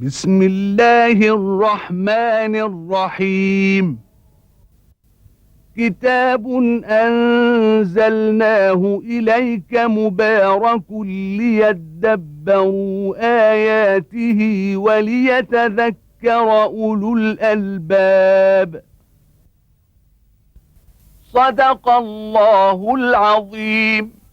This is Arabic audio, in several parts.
بسم الله الرحمن الرحيم. كتاب أنزلناه إليك مبارك ليدبروا آياته وليتذكر أولو الألباب. صدق الله العظيم.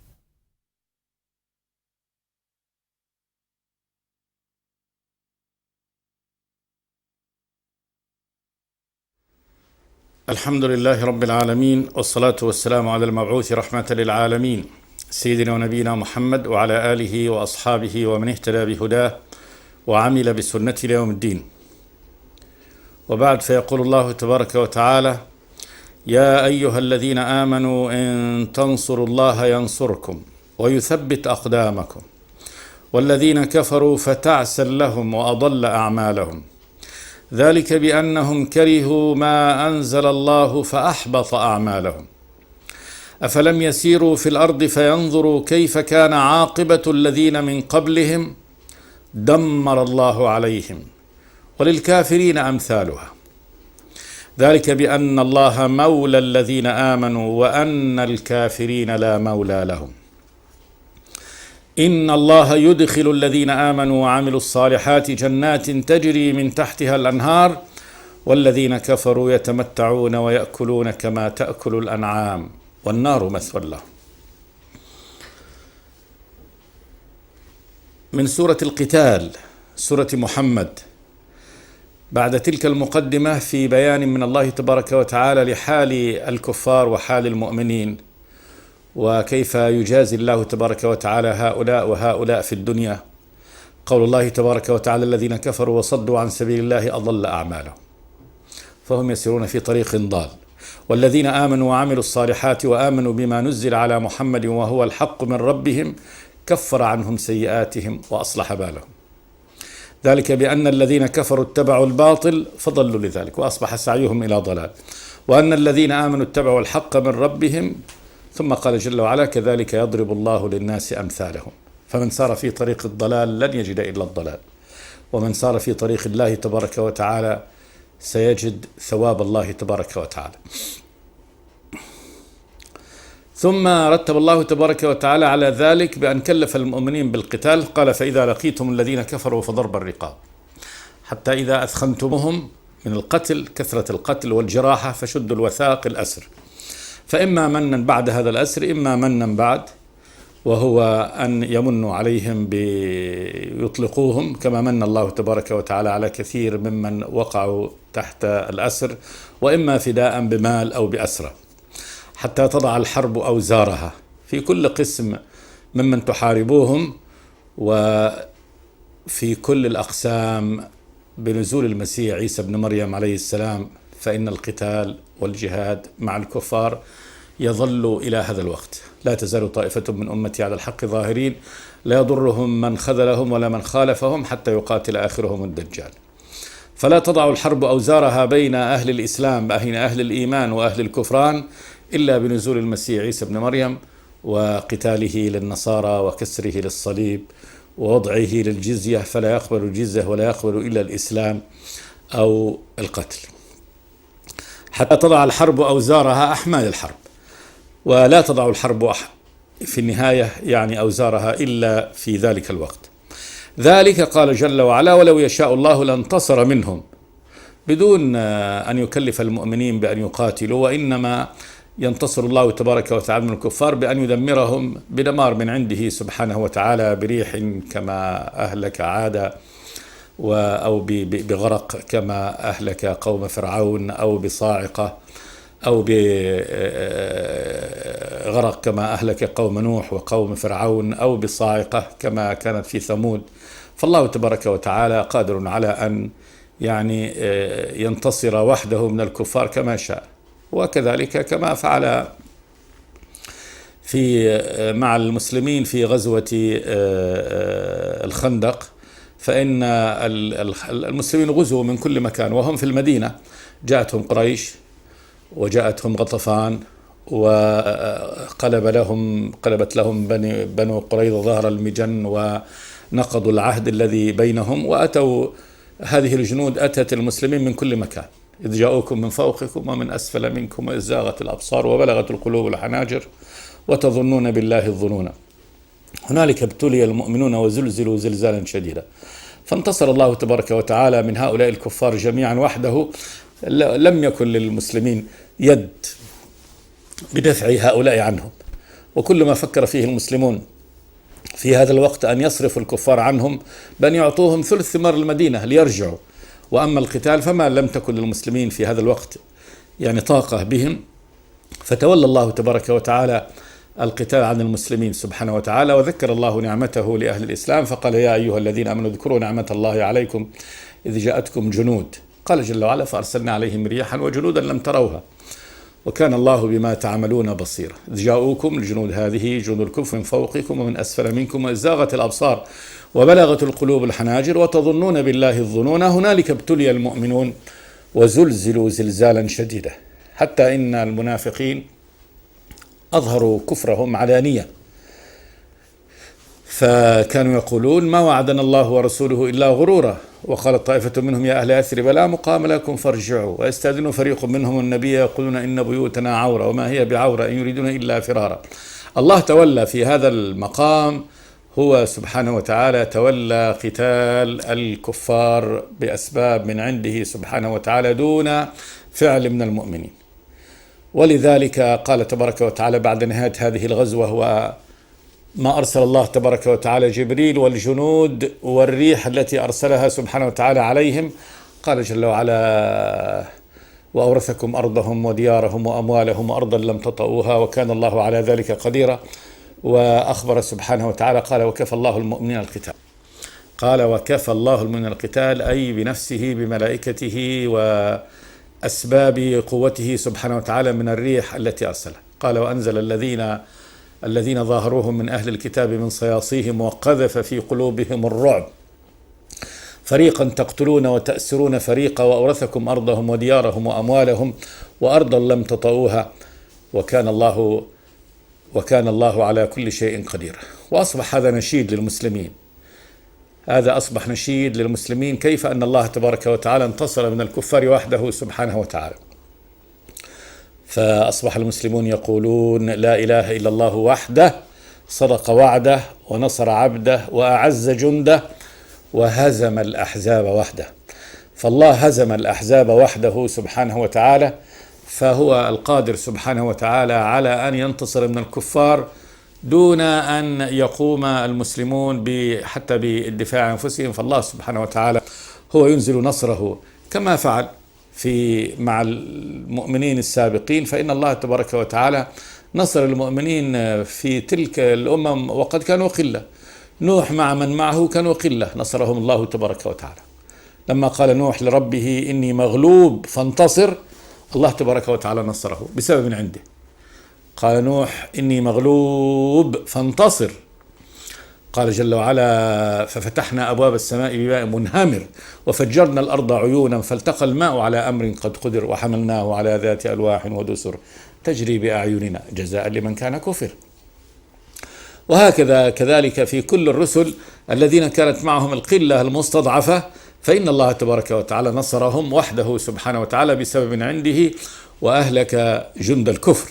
الحمد لله رب العالمين، والصلاة والسلام على المبعوث رحمة للعالمين سيدنا ونبينا محمد وعلى آله وأصحابه ومن اهتدى بهداه وعمل بسنته ليوم الدين. وبعد، فيقول الله تبارك وتعالى: يا أيها الذين آمنوا إن تنصروا الله ينصركم ويثبت أقدامكم والذين كفروا فتعسا لهم وأضل أعمالهم ذلك بأنهم كرهوا ما أنزل الله فأحبط أعمالهم أفلم يسيروا في الأرض فينظروا كيف كان عاقبة الذين من قبلهم دمر الله عليهم وللكافرين أمثالها ذلك بأن الله مولى الذين آمنوا وأن الكافرين لا مولى لهم إن الله يدخل الذين آمنوا وعملوا الصالحات جنات تجري من تحتها الأنهار والذين كفروا يتمتعون ويأكلون كما تأكل الأنعام والنار مثوى لهم. من سورة القتال، سورة محمد، بعد تلك المقدمة في بيان من الله تبارك وتعالى لحال الكفار وحال المؤمنين، وكيف يجازي الله تبارك وتعالى هؤلاء وهؤلاء في الدنيا. قول الله تبارك وتعالى: الذين كفروا وصدوا عن سبيل الله أضل أعمالهم فهم يسيرون في طريق ضال، والذين آمنوا وعملوا الصالحات وآمنوا بما نزل على محمد وهو الحق من ربهم كفر عنهم سيئاتهم وأصلح بالهم ذلك بأن الذين كفروا اتبعوا الباطل فضلوا لذلك وأصبح سعيهم إلى ضلال، وأن الذين آمنوا اتبعوا الحق من ربهم. ثم قال جل وعلا: كذلك يضرب الله للناس أمثالهم فمن سار في طريق الضلال لن يجد إلا الضلال، ومن سار في طريق الله تبارك وتعالى سيجد ثواب الله تبارك وتعالى. ثم رتب الله تبارك وتعالى على ذلك بأن كلف المؤمنين بالقتال. قال: فإذا لقيتم الذين كفروا فضرب الرقاب حتى إذا أثخنتموهم من القتل، كثرة القتل والجراحة، فشدوا الوثاق الأسر، فإما منا بعد هذا الأسر إما منا بعد، وهو أن يمنوا عليهم بيطلقوهم كما من الله تبارك وتعالى على كثير ممن وقعوا تحت الأسر، وإما فداء بمال أو بأسرة، حتى تضع الحرب أوزارها في كل قسم ممن تحاربوهم وفي كل الأقسام بنزول المسيح عيسى بن مريم عليه السلام، فإن القتال والجهاد مع الكفار يظل إلى هذا الوقت. لا تزال طائفة من أمتي على الحق ظاهرين لا يضرهم من خذلهم ولا من خالفهم حتى يقاتل آخرهم الدجال. فلا تضع الحرب أوزارها بين أهل الإسلام، بين أهل الإيمان وأهل الكفران، إلا بنزول المسيح عيسى بن مريم وقتاله للنصارى وكسره للصليب ووضعه للجزية، فلا يقبل الجزية ولا يقبل إلا الإسلام أو القتل، حتى تضع الحرب أوزارها أحمال الحرب. ولا تضع الحرب في النهاية يعني أوزارها إلا في ذلك الوقت. ذلك قال جل وعلا: ولو يشاء الله لانتصر منهم، بدون أن يكلف المؤمنين بأن يقاتلوا، وإنما ينتصر الله تبارك وتعالى من الكفار بأن يدمرهم بدمار من عنده سبحانه وتعالى، بريح كما أهلك عاد، أو بغرق كما أهلك قوم فرعون، أو بصاعقة، أو بغرق كما أهلك قوم نوح وقوم فرعون، أو بصاعقة كما كانت في ثمود. فالله تبارك وتعالى قادر على أن يعني ينتصر وحده من الكفار كما شاء، وكذلك كما فعل مع المسلمين في غزوة الخندق، فإن المسلمين غزوا من كل مكان وهم في المدينة. جاءتهم قريش وجاءتهم غطفان قلبت لهم بنو قريظة ظهر المجن ونقضوا العهد الذي بينهم، وأتوا هذه الجنود أتت المسلمين من كل مكان، إذ جاءوكم من فوقكم ومن أسفل منكم وإذ زاغت الأبصار وبلغت القلوب الحناجر وتظنون بالله الظنون هنالك ابتلي المؤمنون وزلزلوا زلزالا شديدا. فانتصر الله تبارك وتعالى من هؤلاء الكفار جميعا وحده. لم يكن للمسلمين يد بدفع هؤلاء عنهم، وكل ما فكر فيه المسلمون في هذا الوقت أن يصرفوا الكفار عنهم بأن يعطوهم ثلث ثمار المدينة ليرجعوا. وأما القتال فما لم تكن للمسلمين في هذا الوقت طاقة بهم، فتولى الله تبارك وتعالى القتال عن المسلمين سبحانه وتعالى. وذكر الله نعمته لأهل الإسلام فقال يا أيها الذين آمنوا اذكروا نعمة الله عليكم إذ جاءتكم جنود، قال جل وعلا فأرسلنا عليهم ريحا وجنودا لم تروها وكان الله بما تعملون بصيرا. إذ جاءوكم الجنود هذه جنود الكفر من فوقكم ومن أسفل منكم وإذ زاغت الأبصار وبلغت القلوب الحناجر وتظنون بالله الظنون هنالك ابتلي المؤمنون وزلزلوا زلزالا شديدا. حتى إن المنافقين أظهروا كفرهم علانية، فكانوا يقولون ما وعدنا الله ورسوله إلا غرورا. وقالت طائفة منهم يا أهل يثرب لا مقام لكم فارجعوا ويستأذن فريق منهم النبي يقولون إن بيوتنا عورة وما هي بعورة إن يريدون إلا فرارا. الله تولى في هذا المقام، هو سبحانه وتعالى تولى قتال الكفار بأسباب من عنده سبحانه وتعالى دون فعل من المؤمنين. ولذلك قال تبارك وتعالى بعد نهاية هذه الغزوة وما أرسل الله تبارك وتعالى جبريل والجنود والريح التي أرسلها سبحانه وتعالى عليهم، قال جل وعلا وأورثكم أرضهم وديارهم وأموالهم وأرضا لم تطئوها وكان الله على ذلك قديرا. وأخبر سبحانه وتعالى قال وكفى الله المؤمنين القتال، قال وكفى الله المؤمنين القتال أي بنفسه بملائكته وأسباب قوته سبحانه وتعالى من الريح التي أرسلها. قال وأنزل الذين ظاهروهم من أهل الكتاب من صياصيهم وقذف في قلوبهم الرعب فريقا تقتلون وتأسرون فريقا وأورثكم أرضهم وديارهم وأموالهم وأرضا لم تطئوها وكان الله على كل شيء قدير. وأصبح هذا نشيد للمسلمين، هذا أصبح نشيد للمسلمين كيف أن الله تبارك وتعالى انتصر من الكفار وحده سبحانه وتعالى. فأصبح المسلمون يقولون لا إله إلا الله وحده صدق وعده ونصر عبده وأعز جنده وهزم الأحزاب وحده. فالله هزم الأحزاب وحده سبحانه وتعالى، فهو القادر سبحانه وتعالى على أن ينتصر من الكفار دون أن يقوم المسلمون حتى بالدفاع عن أنفسهم. فالله سبحانه وتعالى هو ينزل نصره كما فعل مع المؤمنين السابقين، فإن الله تبارك وتعالى نصر المؤمنين في تلك الأمم وقد كانوا قلة. نوح مع من معه كانوا قلة، نصرهم الله تبارك وتعالى. لما قال نوح لربه إني مغلوب فانتصر، الله تبارك وتعالى نصره بسبب من عنده. قال نوح إني مغلوب فانتصر، قال جل وعلا ففتحنا أبواب السماء بماء منهمر وفجرنا الأرض عيونا فالتقى الماء على أمر قد قدر وحملناه على ذات ألواح ودسر تجري بأعيننا جزاء لمن كان كفر. وهكذا كذلك في كل الرسل الذين كانت معهم القلة المستضعفة فإن الله تبارك وتعالى نصرهم وحده سبحانه وتعالى بسبب عنده وأهلك جند الكفر.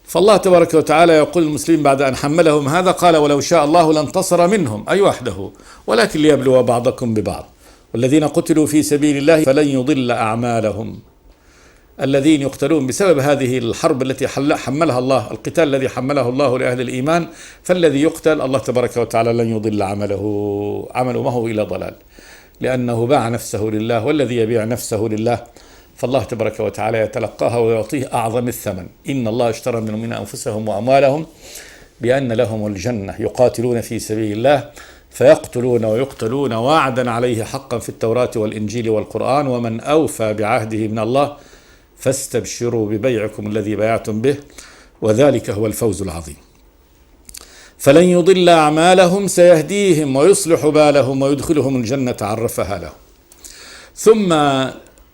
فالله تبارك وتعالى يقول للمسلمين بعد أن حملهم هذا قال ولو شاء الله لانتصر منهم أي وحده ولكن ليبلو بعضكم ببعض والذين قتلوا في سبيل الله فلن يضل أعمالهم. الذين يقتلون بسبب هذه الحرب التي حملها الله، القتال الذي حمله الله لأهل الإيمان، فالذي يقتل الله تبارك وتعالى لن يضل عمله ما هو إلى ضلال، لأنه باع نفسه لله، والذي يبيع نفسه لله فالله تبارك وتعالى يتلقاها ويعطيه أعظم الثمن. إن الله اشترى من أنفسهم وأموالهم بأن لهم الجنة يقاتلون في سبيل الله فيقتلون ويقتلون وعدا عليه حقا في التوراة والإنجيل والقرآن ومن أوفى بعهده من الله فاستبشروا ببيعكم الذي بايعتم به وذلك هو الفوز العظيم. فلن يضل أعمالهم سيهديهم ويصلح بالهم ويدخلهم الجنة عرفها لهم. ثم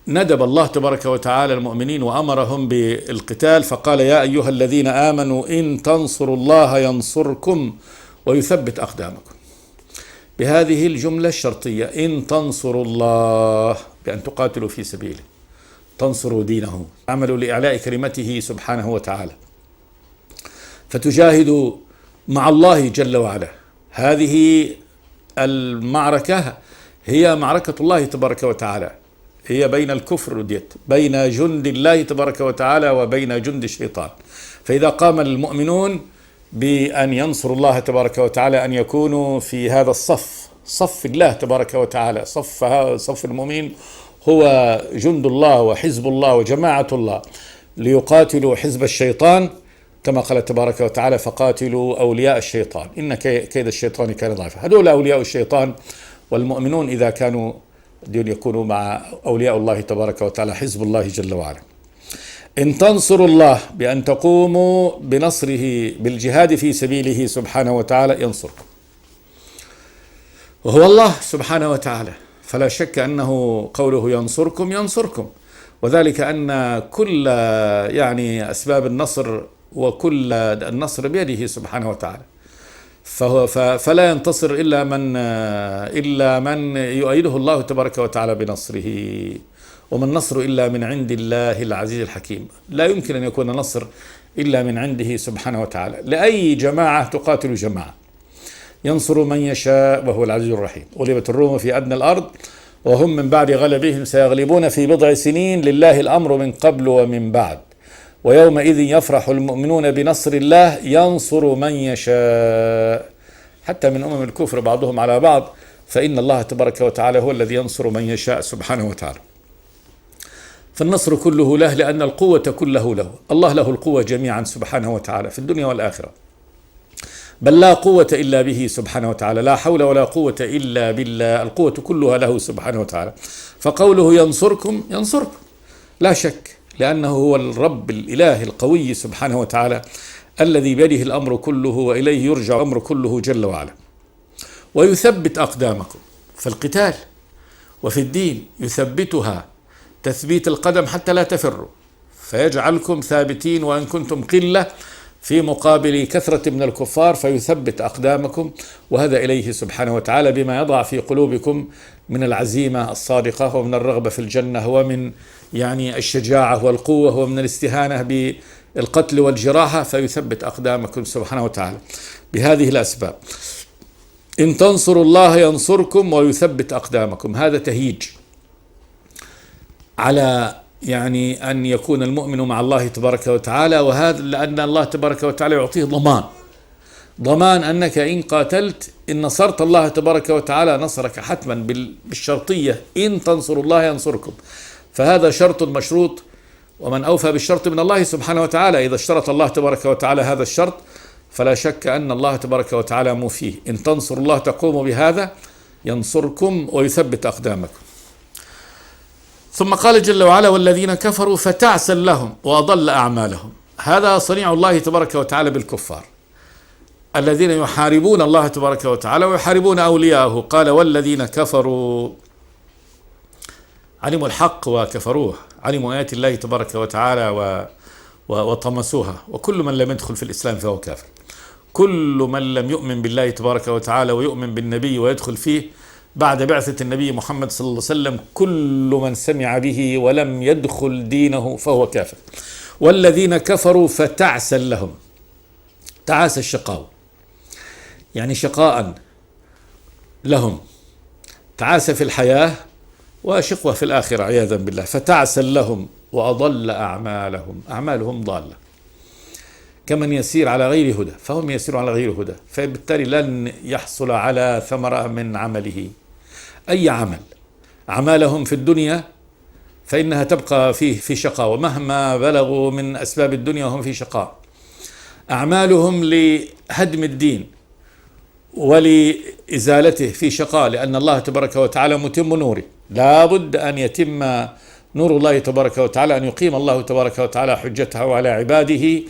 ندب الله تبارك وتعالى المؤمنين وأمرهم بالقتال فقال يا أيها الذين آمنوا إن تنصروا الله ينصركم ويثبت أقدامكم. بهذه الجملة الشرطية: إن تنصروا الله، بأن تقاتلوا في سبيله، تنصروا دينه، عملوا لإعلاء كلمته سبحانه وتعالى، فتجاهدوا مع الله جل وعلا. هذه المعركة هي معركة الله تبارك وتعالى، هي بين الكفر والديت، بين جند الله تبارك وتعالى وبين جند الشيطان. فإذا قام المؤمنون بأن ينصروا الله تبارك وتعالى، أن يكونوا في هذا الصف، صف الله تبارك وتعالى، صف المؤمنين هو جند الله وحزب الله وجماعة الله، ليقاتلوا حزب الشيطان، كما قال تبارك وتعالى: فقاتلوا أولياء الشيطان إن كيد الشيطان كان ضعيفا. هذول أولياء الشيطان، والمؤمنون إذا كانوا يكونوا مع أولياء الله تبارك وتعالى، حزب الله جل وعلا. إن تنصروا الله، بأن تقوموا بنصره بالجهاد في سبيله سبحانه وتعالى، ينصركم، وهو الله سبحانه وتعالى. فلا شك أنه قوله ينصركم، وذلك أن كل أسباب النصر وكل النصر بيده سبحانه وتعالى، فلا ينتصر إلا من يؤيده الله تبارك وتعالى بنصره، وما النصر إلا من عند الله العزيز الحكيم. لا يمكن أن يكون نصر إلا من عنده سبحانه وتعالى. لأي جماعة تقاتل جماعة، ينصر من يشاء وهو العزيز الرحيم. غلبت الروم في أدنى الأرض وهم من بعد غلبهم سيغلبون في بضع سنين، لله الأمر من قبل ومن بعد، ويومئذ يفرح المؤمنون بنصر الله ينصر من يشاء. حتى من أمم الكفر بعضهم على بعض، فإن الله تبارك وتعالى هو الذي ينصر من يشاء سبحانه وتعالى. فالنصر كله له، لأن القوة كله له. الله له القوة جميعا سبحانه وتعالى في الدنيا والآخرة، بل لا قوة إلا به سبحانه وتعالى، لا حول ولا قوة إلا بالله، القوة كلها له سبحانه وتعالى. فقوله ينصركم لا شك، لأنه هو الرب الإله القوي سبحانه وتعالى، الذي بيده الأمر كله وإليه يرجع الأمر كله جل وعلا. ويثبت أقدامكم، فالقتال وفي الدين يثبتها تثبيت القدم حتى لا تفروا، فيجعلكم ثابتين وإن كنتم قلة في مقابل كثرة من الكفار، فيثبت أقدامكم. وهذا إليه سبحانه وتعالى بما يضع في قلوبكم من العزيمة الصادقة، ومن الرغبة في الجنة، ومن الشجاعة والقوة، ومن الاستهانة بالقتل والجراحة، فيثبت أقدامكم سبحانه وتعالى بهذه الأسباب. إن تنصروا الله ينصركم ويثبت أقدامكم. هذا تهيج على أن يكون المؤمن مع الله تبارك وتعالى، وهذا لأن الله تبارك وتعالى يعطيه ضمان أنك إن قاتلت إن نصرت الله تبارك وتعالى نصرك حتما بالشرطية: إن تنصروا الله ينصركم. فهذا شرط مشروط، ومن أوفى بالشرط من الله سبحانه وتعالى. إذا اشترط الله تبارك وتعالى هذا الشرط، فلا شك أن الله تبارك وتعالى موفيه. إن تنصروا الله تقوموا بهذا ينصركم ويثبت أقدامكم. ثم قال جل وعلا: والذين كفروا فتعسا لهم وأضل أعمالهم. هذا صنيع الله تبارك وتعالى بالكفار الذين يحاربون الله تبارك وتعالى ويحاربون أولياءه. قال: والذين كفروا علموا الحق وكفروه، علموا آيات الله تبارك وتعالى وطمسوها. وكل من لم يدخل في الإسلام فهو كافر. كل من لم يؤمن بالله تبارك وتعالى ويؤمن بالنبي ويدخل فيه بعد بعثة النبي محمد صلى الله عليه وسلم، كل من سمع به ولم يدخل دينه فهو كافر. والذين كفروا فتعسا لهم. تعاس الشقاء، شقاء لهم، تعاس في الحياة وشقوة في الآخرة عياذا بالله. فتعسا لهم وأضل أعمالهم ضالة، كمن يسير على غير هدى، فهم يسيرون على غير هدى، فبالتالي لن يحصل على ثمرة من عمله. أي عمل أعمالهم في الدنيا فإنها تبقى فيه في شقاء، ومهما بلغوا من أسباب الدنيا وهم في شقاء. أعمالهم لهدم الدين ولإزالته في شقاء، لأن الله تبارك وتعالى متم نوره. لا بد أن يتم نور الله تبارك وتعالى، أن يقيم الله تبارك وتعالى حجته على عباده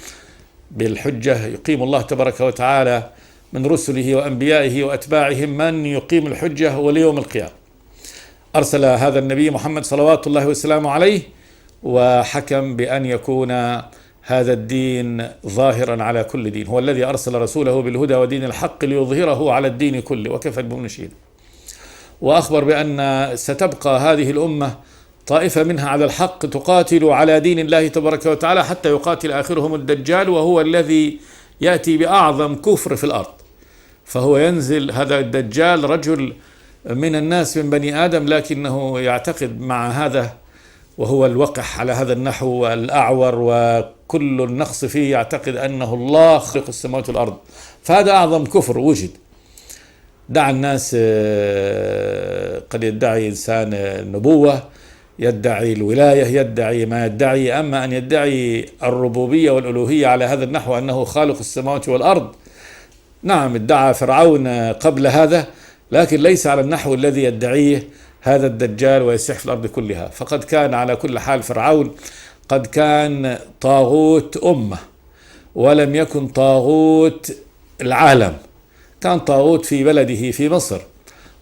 بالحجة. يقيم الله تبارك وتعالى من رسله وأنبيائه وأتباعهم من يقيم الحجة وليوم القيامة. أرسل هذا النبي محمد صلوات الله وسلامه عليه، وحكم بأن يكون هذا الدين ظاهرا على كل دين، هو الذي أرسل رسوله بالهدى ودين الحق ليظهره على الدين كله وكفى بالمؤمنين شهيدا. وأخبر بأن ستبقى هذه الأمة طائفة منها على الحق تقاتل على دين الله تبارك وتعالى حتى يقاتل آخرهم الدجال، وهو الذي يأتي بأعظم كفر في الأرض. فهو ينزل هذا الدجال رجل من الناس من بني آدم، لكنه يعتقد مع هذا، وهو الوقح على هذا النحو والأعور وكل النقص فيه، يعتقد أنه الله خلق السماوات والأرض. فهذا أعظم كفر وجد. دع الناس، قد يدعي إنسان النبوة، يدعي الولاية، يدعي ما يدعي، أما أن يدعي الربوبية والألوهية على هذا النحو أنه خالق السماوات والأرض، نعم ادعى فرعون قبل هذا، لكن ليس على النحو الذي يدعيه هذا الدجال ويسيح في الأرض كلها. فقد كان على كل حال فرعون قد كان طاغوت أمة، ولم يكن طاغوت العالم، كان طاغوت في بلده في مصر.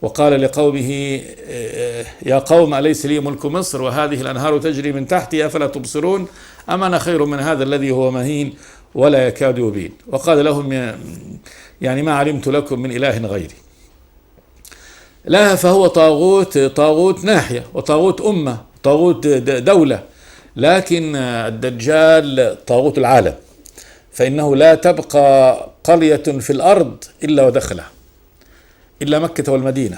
وقال لقومه: يا قوم أليس لي ملك مصر وهذه الأنهار تجري من تحتي أفلا تبصرون أم أنا خير من هذا الذي هو مهين ولا يكاد يبين. وقال لهم: يعني ما علمت لكم من إله غيري. لا، فهو طاغوت ناحية، وطاغوت أمة، طاغوت دولة، لكن الدجال طاغوت العالم، فإنه لا تبقى قرية في الأرض إلا ودخلها، إلا مكة والمدينة،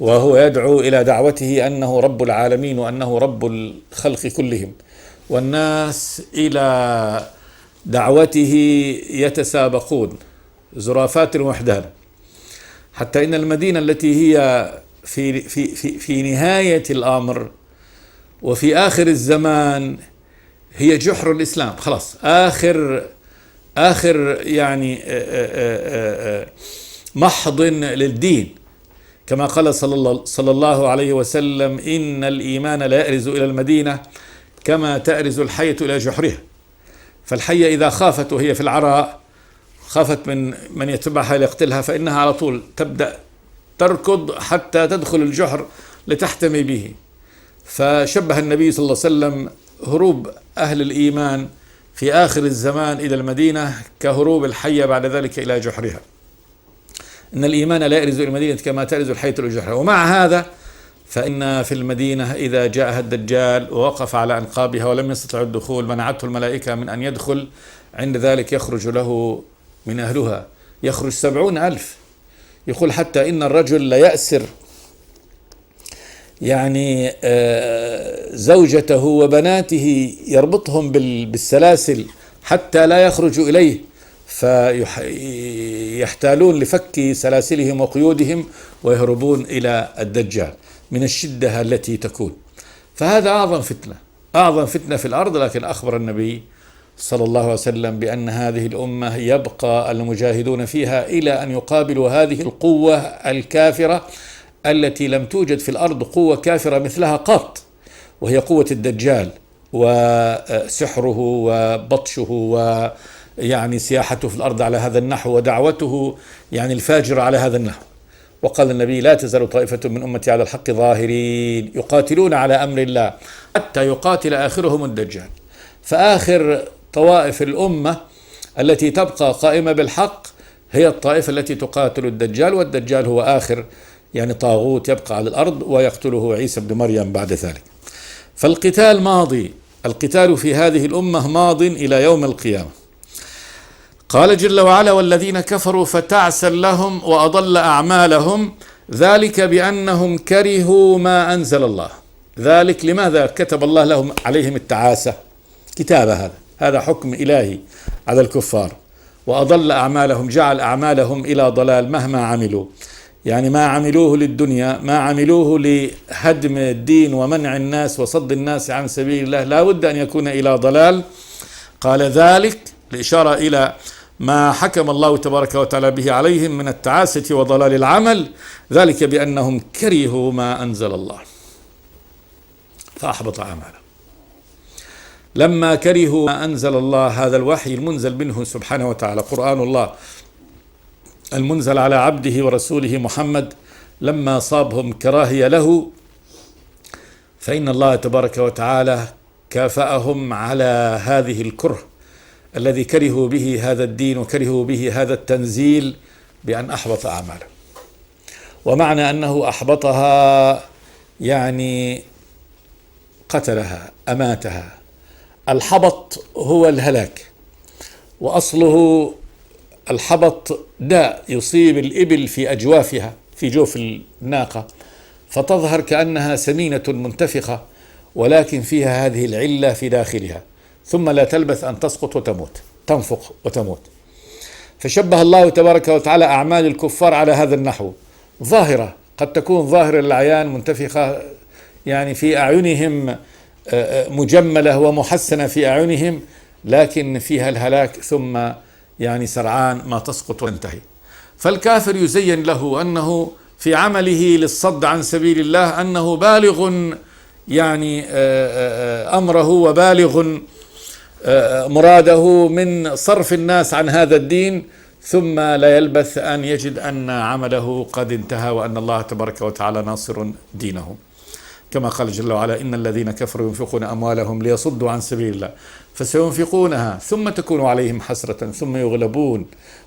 وهو يدعو إلى دعوته أنه رب العالمين وأنه رب الخلق كلهم، والناس إلى دعوته يتسابقون زرافات وحدان، حتى إن المدينة التي هي في نهاية الأمر وفي آخر الزمان هي جحر الإسلام، خلاص آخر يعني محض للدين، كما قال صلى الله عليه وسلم: إن الإيمان لا يأرز إلى المدينة كما تأرز الحية إلى جحرها. فالحية إذا خافت وهي في العراء، خافت من يتبعها ليقتلها، فإنها على طول تبدأ تركض حتى تدخل الجحر لتحتمي به. فشبه النبي صلى الله عليه وسلم هروب أهل الإيمان في آخر الزمان إلى المدينة كهروب الحية بعد ذلك إلى جحرها. إن الإيمان لا يأرز إلى المدينة كما تأرز الحية إلى جحرها. ومع هذا فإن في المدينة إذا جاءها الدجال ووقف على أنقابها ولم يستطع الدخول، منعته الملائكة من أن يدخل، عند ذلك يخرج له من أهلها، يخرج 70,000. يقول حتى إن الرجل لا يأسر يعني زوجته وبناته، يربطهم بالسلاسل حتى لا يخرجوا إليه، فيحتالون لفك سلاسلهم وقيودهم ويهربون إلى الدجال من الشدة التي تكون. فهذا أعظم فتنة في الأرض. لكن أخبر النبي صلى الله عليه وسلم بأن هذه الأمة يبقى المجاهدون فيها إلى أن يقابلوا هذه القوة الكافرة التي لم توجد في الأرض قوة كافرة مثلها قط، وهي قوة الدجال وسحره وبطشه ويعني سياحته في الأرض على هذا النحو، ودعوته يعني الفاجرة على هذا النحو. وقال النبي: لا تزال طائفة من أمتي على الحق ظاهرين يقاتلون على أمر الله حتى يقاتل آخرهم الدجال. فآخر طوائف الأمة التي تبقى قائمة بالحق هي الطائفة التي تقاتل الدجال، والدجال هو آخر يعني طاغوت يبقى على الأرض، ويقتله عيسى بن مريم بعد ذلك. فالقتال ماضي، القتال في هذه الأمة ماض إلى يوم القيامة. قال جل وعلا: والذين كفروا فتعسا لهم وأضل أعمالهم ذلك بأنهم كرهوا ما أنزل الله. ذلك لماذا كتب الله لهم عليهم التعاسة؟ كتابة، هذا حكم إلهي على الكفار. وأضل أعمالهم، جعل أعمالهم إلى ضلال مهما عملوا، يعني ما عملوه للدنيا، ما عملوه لهدم الدين ومنع الناس وصد الناس عن سبيل الله، لا بد أن يكون إلى ضلال. قال ذلك لإشارة إلى ما حكم الله تبارك وتعالى به عليهم من التعاسة وضلال العمل، ذلك بأنهم كرهوا ما أنزل الله فأحبط أعمالهم. لما كرهوا ما أنزل الله، هذا الوحي المنزل منه سبحانه وتعالى، قرآن الله المنزل على عبده ورسوله محمد، لما صابهم كراهية له، فإن الله تبارك وتعالى كافأهم على هذه الكره الذي كرهوا به هذا الدين وكرهوا به هذا التنزيل بأن أحبط أعمالهم. ومعنى أنه أحبطها يعني قتلها، أماتها. الحبط هو الهلاك، وأصله الحبط داء يصيب الإبل في أجوافها، في جوف الناقة، فتظهر كأنها سمينة منتفخة، ولكن فيها هذه العلة في داخلها، ثم لا تلبث أن تسقط وتموت، تنفخ وتموت. فشبه الله تبارك وتعالى أعمال الكفار على هذا النحو، ظاهرة قد تكون ظاهرة للعيان، منتفخة يعني في أعينهم، مجملة ومحسنة في أعينهم، لكن فيها الهلاك، ثم يعني سرعان ما تسقط وتنتهي. فالكافر يزين له أنه في عمله للصد عن سبيل الله أنه بالغ يعني أمره وبالغ مراده من صرف الناس عن هذا الدين، ثم لا يلبث أن يجد أن عمله قد انتهى، وأن الله تبارك وتعالى ناصر دينه، كما قال جل وعلا: إن الذين كفروا ينفقون أموالهم ليصدوا عن سبيل الله فسينفقونها ثم تكون عليهم حسرة ثم يغلبون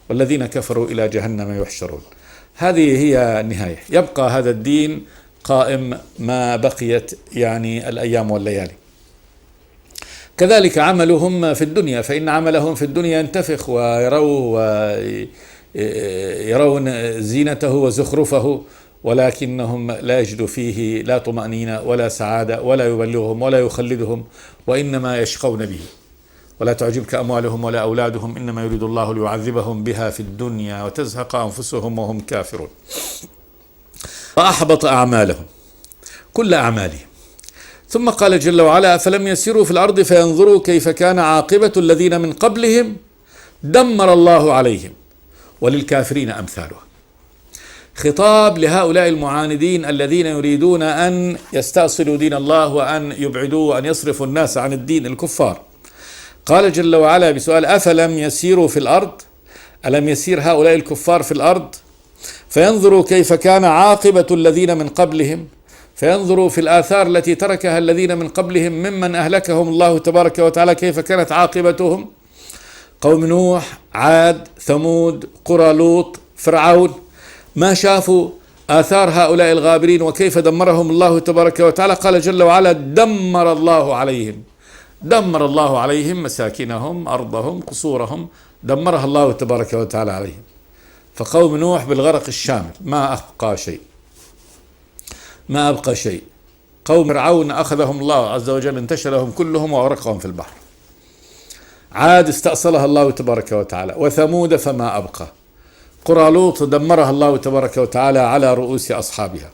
والذين كفروا إلى جهنم يحشرون. هذه هي النهاية. يبقى هذا الدين قائم ما بقيت يعني الأيام والليالي. كذلك عملهم في الدنيا، فإن عملهم في الدنيا ينتفخ ويرون زينته وزخرفه، ولكنهم لا يجدوا فيه لا طمأنينة ولا سعادة، ولا يبلغهم ولا يخلدهم، وإنما يشقون به. ولا تعجبك أموالهم ولا أولادهم إنما يريد الله ليعذبهم بها في الدنيا وتزهق أنفسهم وهم كافرون. فأحبط أعمالهم كل أعمالهم. ثم قال جل وعلا: أفلم يسيروا في الأرض فينظروا كيف كان عاقبة الذين من قبلهم دمر الله عليهم وللكافرين أمثالها. خطاب لهؤلاء المعاندين الذين يريدون أن يستأصلوا دين الله وأن يبعدوا وأن يصرفوا الناس عن الدين، الكفار. قال جل وعلا بسؤال: أفلم يسيروا في الأرض؟ ألم يسير هؤلاء الكفار في الأرض فينظروا كيف كان عاقبة الذين من قبلهم، فينظروا في الآثار التي تركها الذين من قبلهم ممن أهلكهم الله تبارك وتعالى، كيف كانت عاقبتهم؟ قوم نوح، عاد، ثمود، قرى لوط، فرعون، ما شافوا آثار هؤلاء الغابرين وكيف دمرهم الله تبارك وتعالى. قال جل وعلا: دمر الله عليهم، دمر الله عليهم مساكنهم، أرضهم، قصورهم، دمرها الله تبارك وتعالى عليهم. فقوم نوح بالغرق الشامل، ما أبقى شيء، ما أبقى شيء. قوم فرعون أخذهم الله عز وجل، انتشلهم كلهم وأغرقهم في البحر. عاد استأصلها الله تبارك وتعالى، وثمود فما أبقى. قرى لوط دمرها الله تبارك وتعالى على رؤوس أصحابها.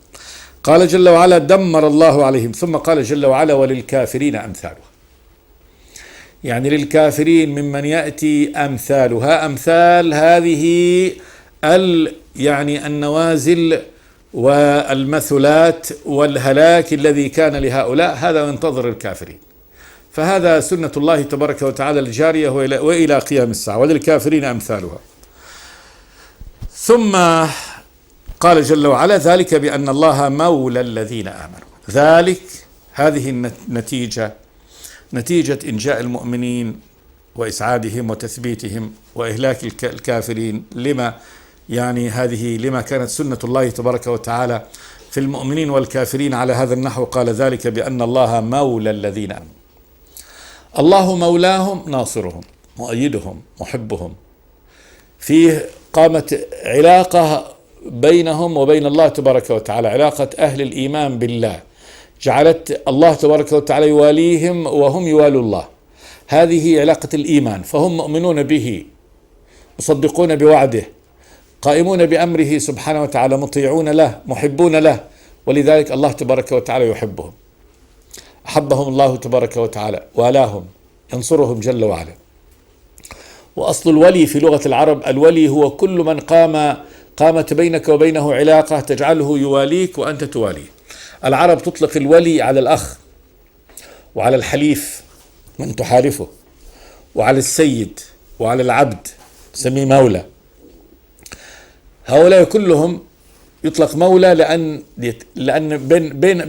قال جل وعلا: دمر الله عليهم. ثم قال جل وعلا: وللكافرين أمثالها. يعني للكافرين ممن يأتي أمثالها، أمثال هذه يعني النوازل والمثلات والهلاك الذي كان لهؤلاء، هذا ينتظر الكافرين. فهذا سنة الله تبارك وتعالى الجارية وإلى قيام الساعة. وللكافرين أمثالها. ثم قال جل وعلا: ذلك بأن الله مولى الذين آمنوا. ذلك، هذه النتيجة، نتيجة إنجاء المؤمنين وإسعادهم وتثبيتهم وإهلاك الكافرين. لما يعني هذه لما كانت سنة الله تبارك وتعالى في المؤمنين والكافرين على هذا النحو. قال: ذلك بأن الله مولى الذين آمنوا. الله مولاهم، ناصرهم، مؤيدهم، محبهم. فيه قامت علاقة بينهم وبين الله تبارك وتعالى، علاقة أهل الإيمان بالله، جعلت الله تبارك وتعالى يواليهم وهم يوالوا الله. هذه علاقة الإيمان، فهم مؤمنون به، مصدقون بوعده، قائمون بأمره سبحانه وتعالى، مطيعون له، محبون له، ولذلك الله تبارك وتعالى يحبهم. أحبهم الله تبارك وتعالى، والاهم، ينصرهم جل وعلا. وأصل الولي في لغة العرب، الولي هو كل من قامت بينك وبينه علاقة تجعله يواليك وأنت تواليه. العرب تطلق الولي على الأخ، وعلى الحليف من تحالفه، وعلى السيد، وعلى العبد تسميه مولى. هؤلاء كلهم يطلق مولى لأن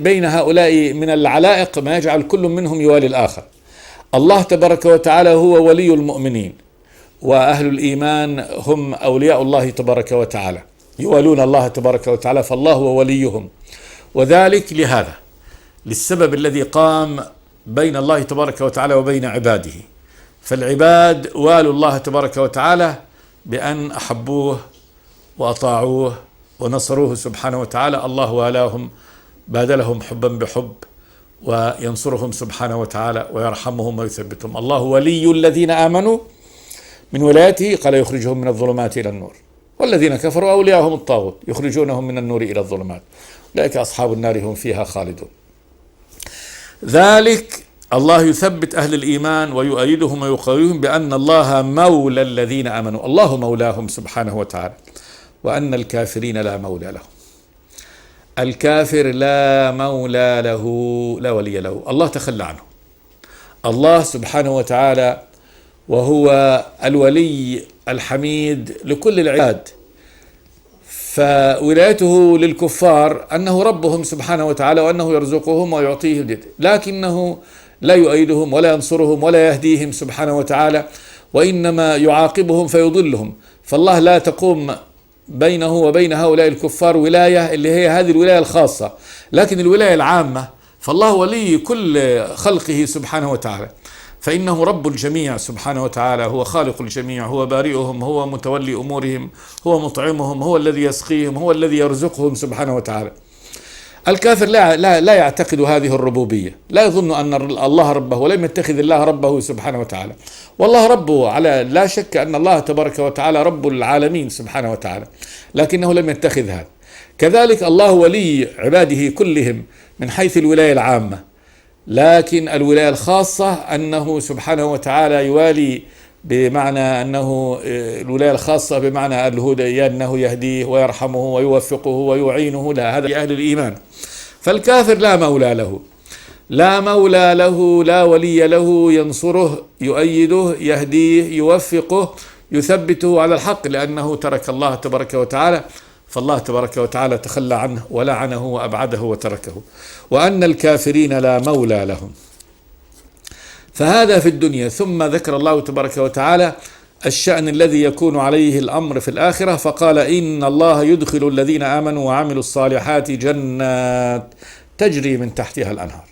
بين هؤلاء من العلائق ما يجعل كل منهم يوالي الآخر. الله تبارك وتعالى هو ولي المؤمنين، وأهل الإيمان هم أولياء الله تبارك وتعالى، يوالون الله تبارك وتعالى، فالله هو وليهم. وذلك لهذا، للسبب الذي قام بين الله تبارك وتعالى وبين عباده. فالعباد والوا الله تبارك وتعالى بأن أحبوه وأطاعوه ونصروه سبحانه وتعالى. الله والاهم، بادلهم حبا بحب، وينصرهم سبحانه وتعالى ويرحمهم ويثبتهم. الله ولي الذين آمنوا، من ولايته قال يخرجهم من الظلمات إلى النور، والذين كفروا أولياءهم الطاغوت يخرجونهم من النور إلى الظلمات، أولئك أصحاب النار هم فيها خالدون. ذلك الله يثبت أهل الإيمان ويؤيدهم ويقويهم بأن الله مولى الذين آمنوا، الله مولاهم سبحانه وتعالى، وأن الكافرين لا مولى لهم. الكافر لا مولى له، لا ولي له، الله تخلى عنه. الله سبحانه وتعالى وهو الولي الحميد لكل العباد، فولايته للكفار أنه ربهم سبحانه وتعالى، وأنه يرزقهم ويعطيهم، لكنه لا يؤيدهم ولا ينصرهم ولا يهديهم سبحانه وتعالى، وإنما يعاقبهم فيضلهم. فالله لا تقوم بينه وبين هؤلاء الكفار ولاية اللي هي هذه الولاية الخاصة، لكن الولاية العامة فالله ولي كل خلقه سبحانه وتعالى، فإنه رب الجميع سبحانه وتعالى، هو خالق الجميع، هو بارئهم، هو متولي أمورهم، هو مطعمهم، هو الذي يسقيهم، هو الذي يرزقهم سبحانه وتعالى. الكافر لا يعتقد هذه الربوبية، لا يظن أن الله ربه، ولم يتخذ الله ربه سبحانه وتعالى، والله ربه، على لا شك أن الله تبارك وتعالى رب العالمين سبحانه وتعالى، لكنه لم يتخذ هذا. كذلك الله ولي عباده كلهم من حيث الولاية العامة، لكن الولاية الخاصة أنه سبحانه وتعالى يوالي، بمعنى أنه الولاية الخاصة بمعنى الهدى، أنه يهديه ويرحمه ويوفقه ويعينه، لا، هذا أهل الإيمان. فالكافر لا مولى له، لا مولى له، لا ولي له ينصره يؤيده يهديه يوفقه يثبته على الحق، لأنه ترك الله تبارك وتعالى، فالله تبارك وتعالى تخلى عنه ولعنه وأبعده وتركه. وأن الكافرين لا مولى لهم. فهذا في الدنيا. ثم ذكر الله تبارك وتعالى الشأن الذي يكون عليه الأمر في الآخرة، فقال إن الله يدخل الذين آمنوا وعملوا الصالحات جنات تجري من تحتها الأنهار.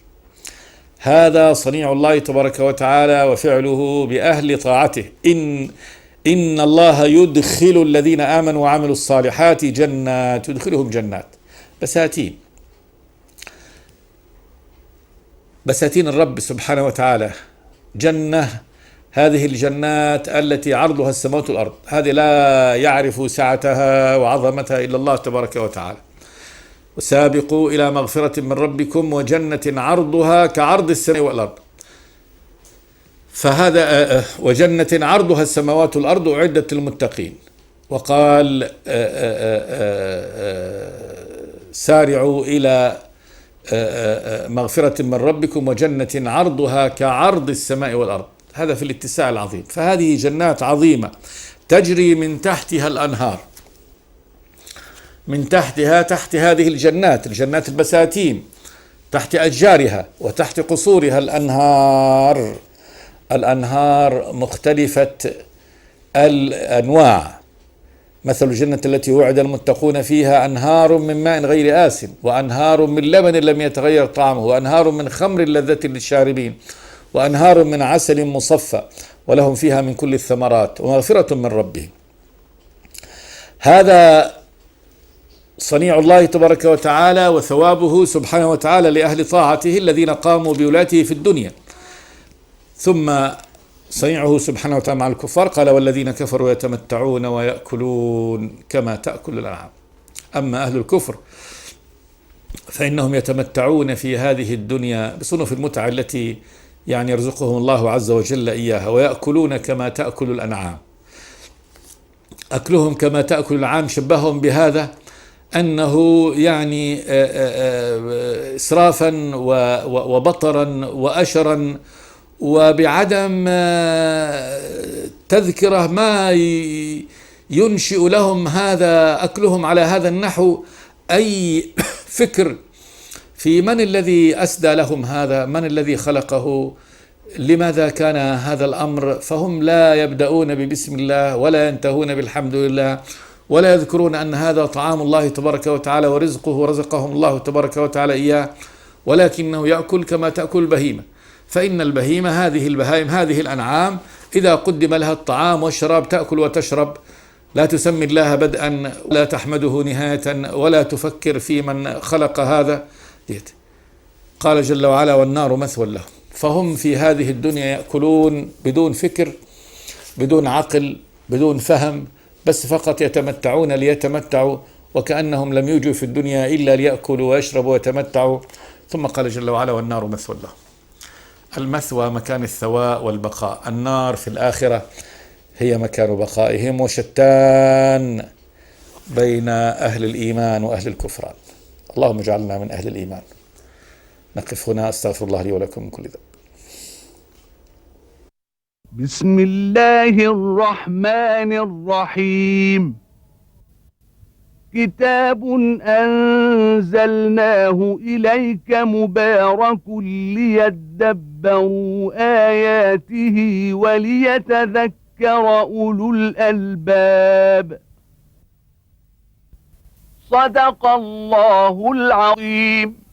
هذا صنيع الله تبارك وتعالى وفعله بأهل طاعته. إن الله يدخل الذين آمنوا وعملوا الصالحات جنات، يدخلهم جنات، بساتين الرب سبحانه وتعالى. جنة، هذه الجنات التي عرضها السماوات والأرض، هذه لا يعرف سعتها وعظمتها إلا الله تبارك وتعالى. وسابقوا إلى مغفرة من ربكم وجنة عرضها كعرض السماء والأرض. فهذا وجنة عرضها السماوات والأرض أعدت للمتقين. وقال سارعوا إلى مغفرة من ربكم وجنة عرضها كعرض السماء والأرض، هذا في الاتساع العظيم. فهذه جنات عظيمة تجري من تحتها الأنهار، من تحتها، تحت هذه الجنات البساتين، تحت أشجارها وتحت قصورها الأنهار مختلفة الأنواع. مثل الجنة التي وعد المتقون فيها أنهار من ماء غير آسن، وأنهار من لبن لم يتغير طعمه، وأنهار من خمر لذة للشاربين، وأنهار من عسل مصفى، ولهم فيها من كل الثمرات ومغفرة من ربهم. هذا صنيع الله تبارك وتعالى وثوابه سبحانه وتعالى لأهل طاعته الذين قاموا بولاته في الدنيا. ثم صنيعه سبحانه وتعالى مع الكفار، قال والذين كفروا يتمتعون ويأكلون كما تأكل الأنعام. أما أهل الكفر فإنهم يتمتعون في هذه الدنيا بصنوف المتعة التي يرزقهم الله عز وجل إياها، ويأكلون كما تأكل الأنعام. أكلهم كما تأكل الأنعام شبههم بهذا أنه إسرافا وبطرا وأشرا وبعدم تذكرة ما ينشئ لهم هذا أكلهم على هذا النحو أي فكر في من الذي أسدى لهم هذا، من الذي خلقه، لماذا كان هذا الأمر، فهم لا يبدأون ببسم الله ولا ينتهون بالحمد لله ولا يذكرون أن هذا طعام الله تبارك وتعالى ورزقه رزقهم الله تبارك وتعالى إياه، ولكنه يأكل كما تأكل البهيمة. فإن البهيمة هذه البهائم هذه الأنعام إذا قدم لها الطعام والشراب تأكل وتشرب، لا تسمي الله بدءا ولا تحمده نهاية ولا تفكر في من خلق هذا. قال جل وعلا والنار مثوى لهم. فهم في هذه الدنيا يأكلون بدون فكر، بدون عقل، بدون فهم، بس فقط يتمتعون ليتمتعوا، وكأنهم لم يجوا في الدنيا إلا ليأكلوا ويشربوا ويتمتعوا. ثم قال جل وعلا والنار مثوى لهم. المثوى مكان الثواء والبقاء، النار في الآخرة هي مكان بقائهم، وشتان بين أهل الإيمان وأهل الكفران. اللهم اجعلنا من أهل الإيمان. نقف هنا، أستغفر الله لي ولكم من كل ذنب. بسم الله الرحمن الرحيم. كتاب أنزلناه إليك مبارك ليدبروا آياته وليتذكر أولو الألباب. صدق الله العظيم.